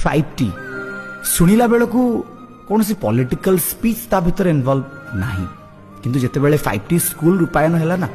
5T शुणिला बेलू कौन सी political speech ता भीतर इन्वॉल्व नहीं किंतु जेतेबेले 5T स्कूल रूपायन है ना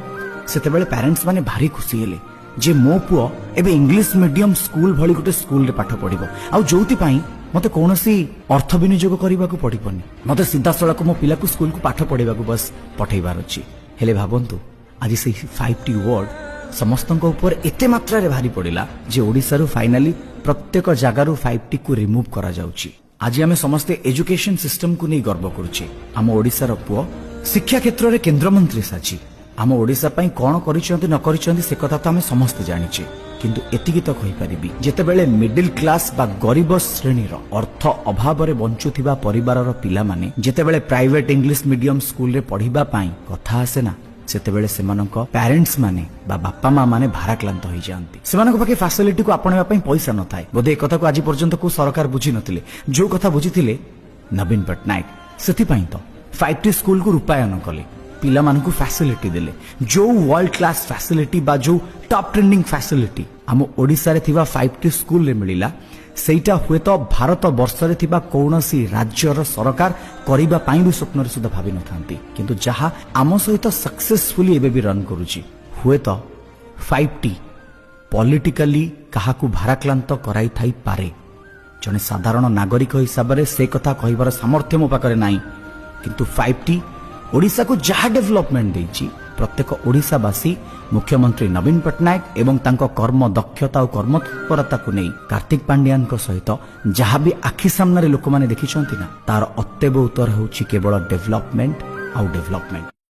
सेतेबेले पेरेंट्स माने भारी खुशी हेले जे मो पुओ एबे इंग्लिश मीडियम स्कूल भली गोटे स्कूल रे पाठ पढ़िबो आ जोउति पई मते कोनोसी अर्थ विनियोग करबा को पड़िबनी मते सीधा सड़क मो पिला को स्कूल को पाठ पढ़िबा को बस पठैबार अछि हेले भाबंतु आज से 5T वर्ड समस्तक ऊपर एते मात्रा रे भारी पड़िला जे ओडिसा रो फाइनली प्रत्येक जगारू 5T को रिमूव करा जाउची। आज आमे समस्ते एजुकेशन सिस्टम को नहीं गर्व करूचे आम ओडिसा रो पुओ शिक्षा क्षेत्र रे केंद्र मंत्री साची आम ओडिसा पई कोन करिसंती न करिसंती से कथा तो आमे समस्त जानिचे किंतु एतिकी तो कहि परिबी जेतेबेले मिडिल क्लास बा गरीब श्रेणी रो अर्थ अभाव रे बंचुथिबा परिवार रो पिला माने जेतेबेले प्राइवेट इंग्लिश मीडियम स्कूल रे पढ़िबा पई कथा आसे ना सेतेबेले सेमानक पेरेंट्स माने बा बापा मां माने भाराक्लांत होई जांती सेमानक पाखे फैसिलिटी को आपणवा पई पैसा न थाए बोधे एक कथा को आज पर्यंत को सरकार बुझी नथिले जो कथा बुझीथिले नवीन पटनायक सेति पई तो 5T स्कूल को रूपायन कले पिला मानकु फैसिलिटी देले जो वर्ल्ड क्लास फैसिलिटी बा जो टॉप ट्रेंडिंग फैसिलिटी आम ओडिसा रे थिबा 5T स्कूल रे मिलिला सेटा हुए तो भारत वर्ष रे थिबा कौनसी राज्यर सरकार करिबा पाई भी स्वप्न रे सुद्धा भाबी नथांती किंतु जहा आम सहित सक्सेसफुली एबे भी रन करूची हुए तो 5T पॉलिटिकली काहाकू भाराक्लांत कराई थाई पारे जने साधारण नागरिक हिसाब रे से कथा कहिबार सामर्थ्य मो पाकरे नाही किंतु 5T ओडिसा को जहा डेवलपमेंट देइची प्रत्येक ओडिसावासी मुख्यमंत्री नवीन पटनायक एवं तांको कर्म दक्षता और कर्मतत्परता को नहीं कार्तिक पांड्यान को सहित जहाँ भी आखि सामने लोक माने देखिछंती ना तार अत्यब उत्तर होउची केवल डेवलपमेंट आउ डेवलपमेंट।